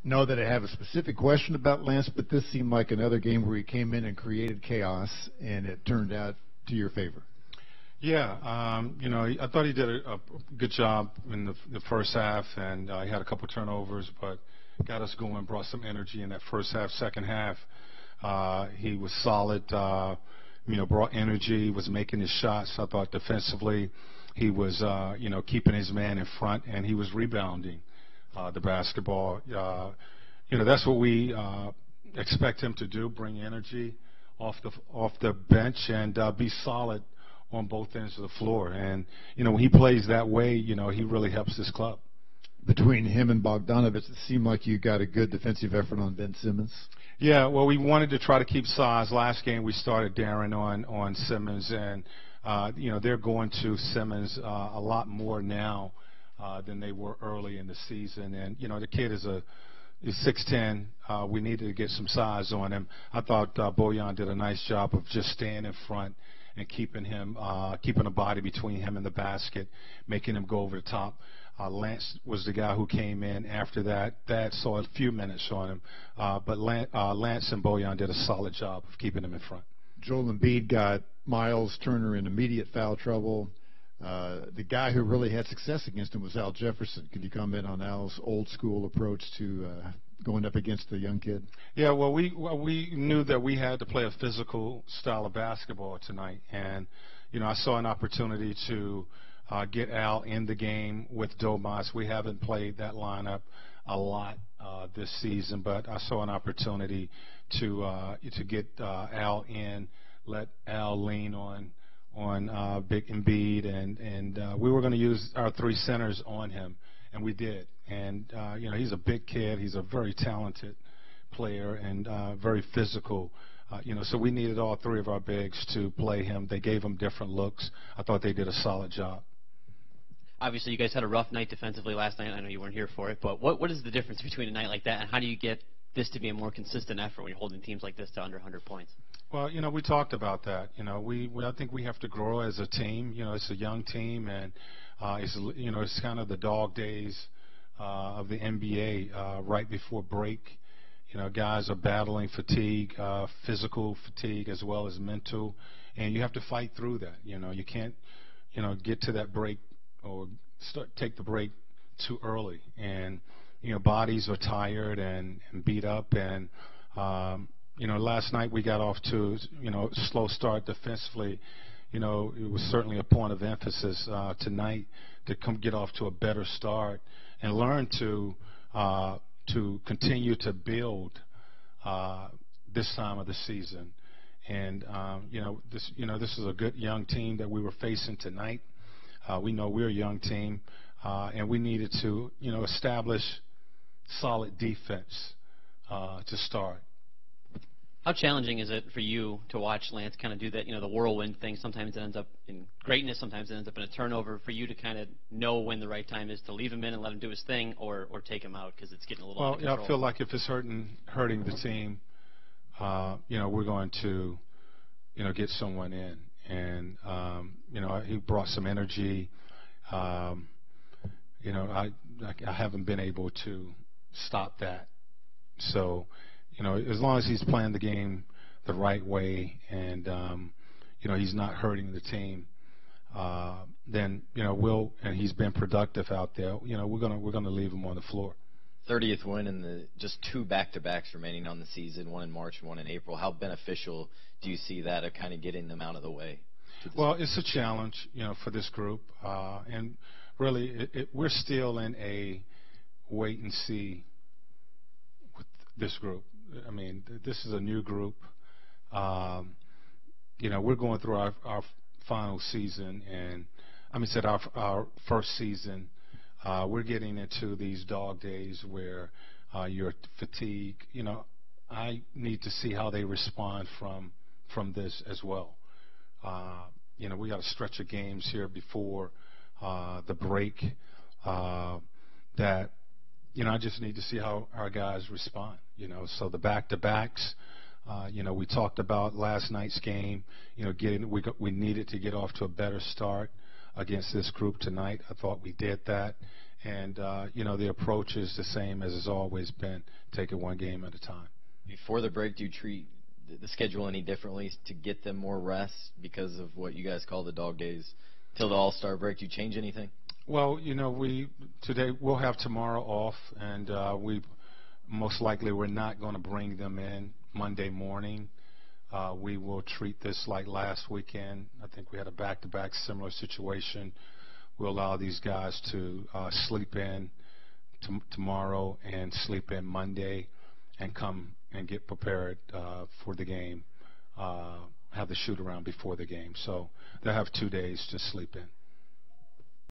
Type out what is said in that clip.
know that I have a specific question about Lance, but this seemed like another game where he came in and created chaos, and it turned out to your favor. Yeah, I thought he did a good job in the first half, and he had a couple turnovers, but got us going, brought some energy in that first half. Second half, he was solid, brought energy, was making his shots. I thought defensively he was, keeping his man in front, and he was rebounding the basketball. That's what we expect him to do, bring energy off the bench and be solid on both ends of the floor. And, when he plays that way, he really helps this club. Between him and Bogdanovich, it seemed like you got a good defensive effort on Ben Simmons. Yeah, well, we wanted to try to keep size. Last game we started Darren on Simmons, and, they're going to Simmons a lot more now than they were early in the season. And, the kid is 6'10". We needed to get some size on him. I thought Bojan did a nice job of just staying in front and keeping a body between him and the basket, making him go over the top. Lance was the guy who came in after that. That saw a few minutes on him, but Lance and Bojan did a solid job of keeping him in front. Joel Embiid got Miles Turner in immediate foul trouble. The guy who really had success against him was Al Jefferson. Could you comment on Al's old school approach to going up against the young kid? Yeah, well, we knew that we had to play a physical style of basketball tonight, and I saw an opportunity to get Al in the game with Domas. We haven't played that lineup a lot this season, but I saw an opportunity to get Al in, let Al lean on Big Embiid, and we were going to use our three centers on him, and we did. And he's a big kid. He's a very talented player and very physical. So we needed all three of our bigs to play him. They gave him different looks. I thought they did a solid job. Obviously, you guys had a rough night defensively last night. I know you weren't here for it, but what is the difference between a night like that and how do you get this to be a more consistent effort when you're holding teams like this to under 100 points? Well, we talked about that. I think we have to grow as a team. It's a young team, and it's kind of the dog days of the NBA right before break. Guys are battling fatigue, physical fatigue as well as mental, and you have to fight through that. You can't, get to that break or take the break too early, and bodies are tired and beat up, and last night we got off to a slow start defensively. It was certainly a point of emphasis tonight to get off to a better start and learn to continue to build this time of the season. And this is a good young team that we were facing tonight. We know we're a young team, and we needed to establish solid defense to start. How challenging is it for you to watch Lance kind of do that, the whirlwind thing? Sometimes it ends up in greatness, sometimes it ends up in a turnover. For you to kind of know when the right time is to leave him in and let him do his thing, or take him out because it's getting a little out of control? I feel like if it's hurting the team, we're going to, get someone in. And, he brought some energy. I haven't been able to stop that. So, as long as he's playing the game the right way and, he's not hurting the team, then, and he's been productive out there, we're going to leave him on the floor. 30th win and just two back-to-backs remaining on the season, one in March and one in April. How beneficial do you see that of kind of getting them out of the way? Well, it's a challenge, for this group. And really, we're still in a wait-and-see with this group. I mean, this is a new group. We're going through our final season, and our first season. We're getting into these dog days where you're fatigued. I need to see how they respond from this as well. We got a stretch of games here before the break that I just need to see how our guys respond. So the back-to-backs. We talked about last night's game. We needed to get off to a better start against this group tonight. I thought we did that, And the approach is the same as it's always been: take it one game at a time. Before the break, do you treat the schedule any differently to get them more rest because of what you guys call the dog days till the All-Star break? Do you change anything? Well, we'll have tomorrow off, and we most likely we're not going to bring them in Monday morning. We will treat this like last weekend. I think we had a back-to-back similar situation. We'll allow these guys to sleep in tomorrow and sleep in Monday and come and get prepared for the game, have the shoot-around before the game. So they'll have 2 days to sleep in.